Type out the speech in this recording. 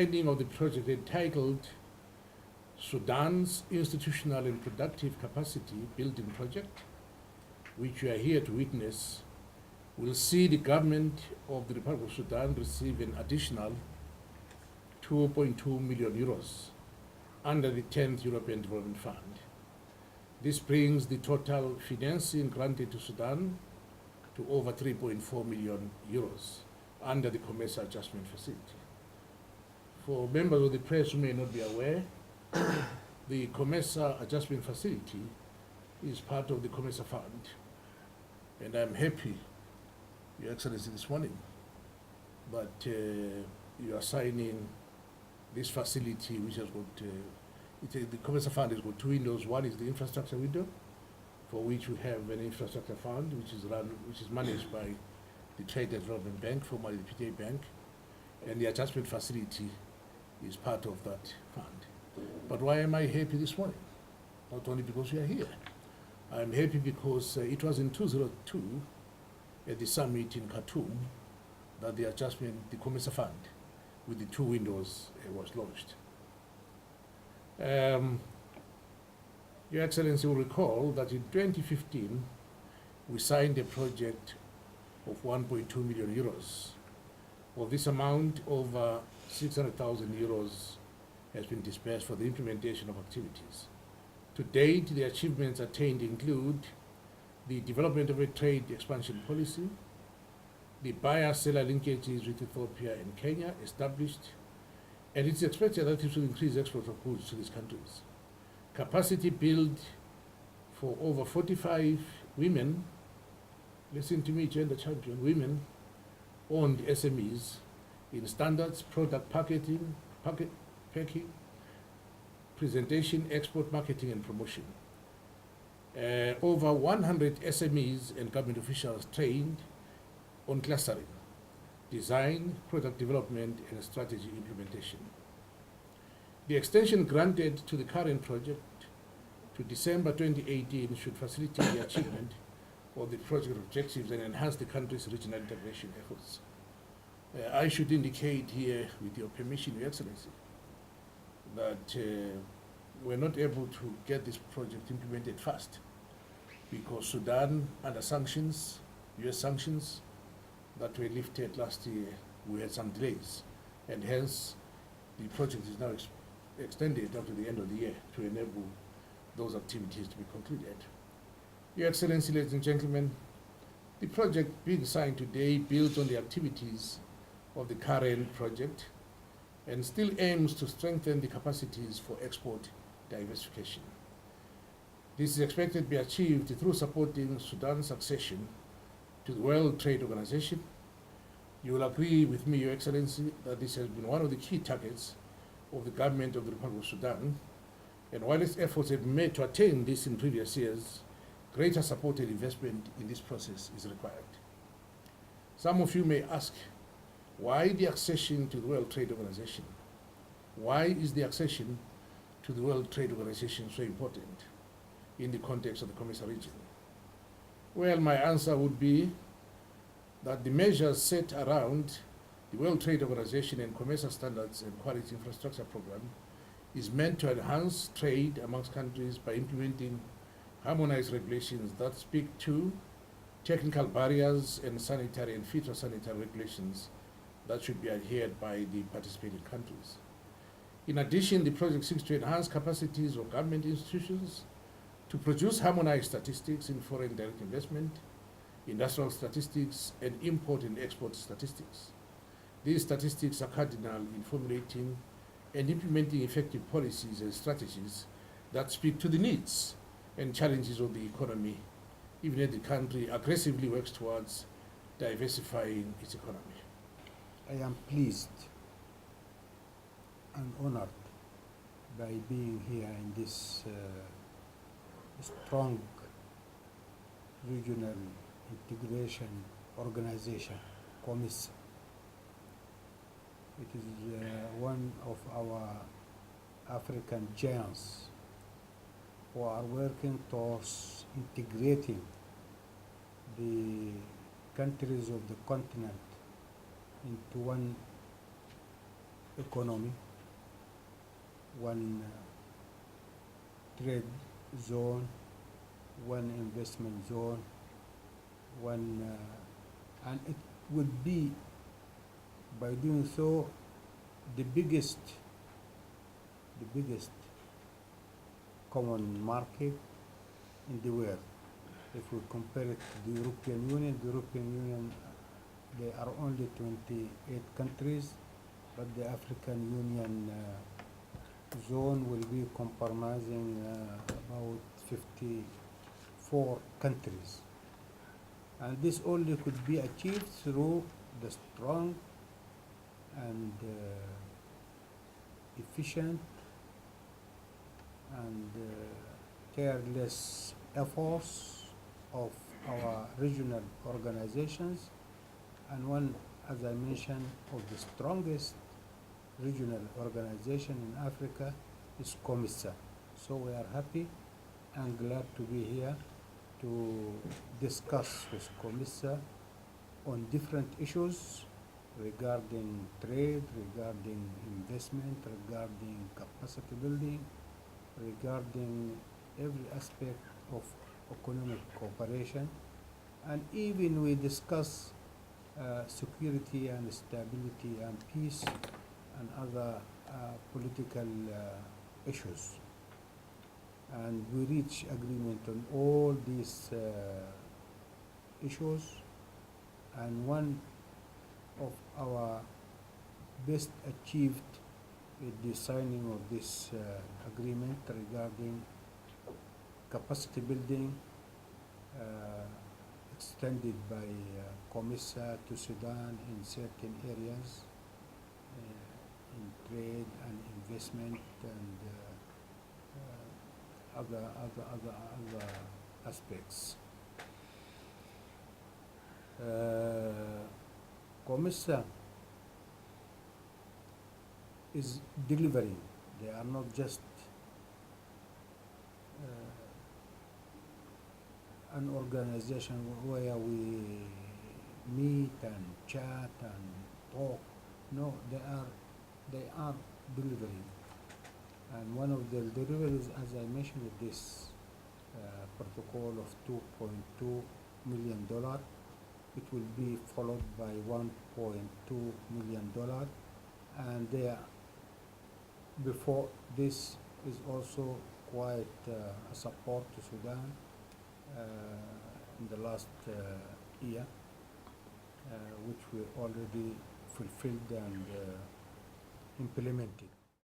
signing of the project entitled Sudan's Institutional and Productive Capacity Building Project, which we are here to witness, will see the government of the Republic of Sudan receive an additional 2.2 million euros under the 10th European Development Fund. This brings the total financing granted to Sudan to over 3.4 million euros under the Commercial Adjustment Facility. For members of the press who may not be aware, the Commercial Adjustment Facility is part of the Commercial Fund, and I'm happy, Your Excellency, this morning that you are signing this facility, which has got the Commercial Fund has got two windows. One is the infrastructure window, for which we have an infrastructure fund, which is managed by the Trade Development Bank, formerly the PTA Bank, and the adjustment facility is part of that fund. But why am I happy this morning? Not only because we are here. I'm happy because it was in 2002 at the summit in Khartoum that the Commercial Fund with the two windows was launched. Your Excellency will recall that in 2015, we signed a project of 1.2 million euros. Of this amount, over 600,000 euros has been disbursed for the implementation of activities. To date, the achievements attained include the development of a trade expansion policy, the buyer-seller linkages with Ethiopia and Kenya established, and it's expected that it will increase export of goods to these countries. Capacity build for over 45 women, listen to me, gender champion, women-owned SMEs in standards, product packing, presentation, export, marketing, and promotion. Over 100 SMEs and government officials trained on clustering, design, product development, and strategy implementation. The extension granted to the current project to December 2018 should facilitate the achievement of the project objectives and enhance the country's regional integration efforts. I should indicate here, with your permission, Your Excellency, that we're not able to get this project implemented fast because Sudan, under sanctions, US sanctions, that were lifted last year, we had some delays, and hence the project is now extended up to the end of the year to enable those activities to be concluded. Your Excellency, ladies and gentlemen, the project being signed today builds on the activities of the current project and still aims to strengthen the capacities for export diversification. This is expected to be achieved through supporting Sudan's accession to the World Trade Organization. You will agree with me, Your Excellency, that this has been one of the key targets of the government of the Republic of Sudan, and while its efforts have been made to attain this in previous years, greater support and investment in this process is required. Some of you may ask, why the accession to the World Trade Organization? Why is the accession to the World Trade Organization so important in the context of the Commercial region? Well, my answer would be that the measures set around the World Trade Organization and Commercial Standards and Quality Infrastructure Program is meant to enhance trade amongst countries by implementing harmonized regulations that speak to technical barriers and sanitary and phytosanitary regulations that should be adhered by the participating countries. In addition, the project seeks to enhance capacities of government institutions to produce harmonized statistics in foreign direct investment, industrial statistics, and import and export statistics. These statistics are cardinal in formulating and implementing effective policies and strategies that speak to the needs and challenges of the economy, even as the country aggressively works towards diversifying its economy. I am pleased and honored by being here in this strong regional integration organization, COMIS. It is one of our African giants who are working towards integrating the countries of the continent into one economy, one trade zone, one investment zone, one, and it would be, by doing so, the biggest common market in the world. If we compare it to the European Union, there are only 28 countries, but the African Union zone will be comprising about 54 countries. And this only could be achieved through the strong and efficient and tireless efforts of our regional organizations, and one, as I mentioned, of the strongest regional organization in Africa is COMISA. So we are happy and glad to be here to discuss with COMISA on different issues regarding trade, regarding investment, regarding capacity building, regarding every aspect of economic cooperation, and even we discuss security and stability and peace and other political issues. And we reach agreement on all these issues, and one of our best achieved is the signing of this agreement regarding capacity building extended by COMISA to Sudan in certain areas, in trade and investment and other aspects. COMISA is delivering. They are not just an organization where we meet and chat and talk. No, they are delivering. And one of the deliveries, as I mentioned, is this protocol of $2.2 million. It will be followed by $1.2 million, and before this is also quite a support to Sudan in the last year, which we already fulfilled and implemented.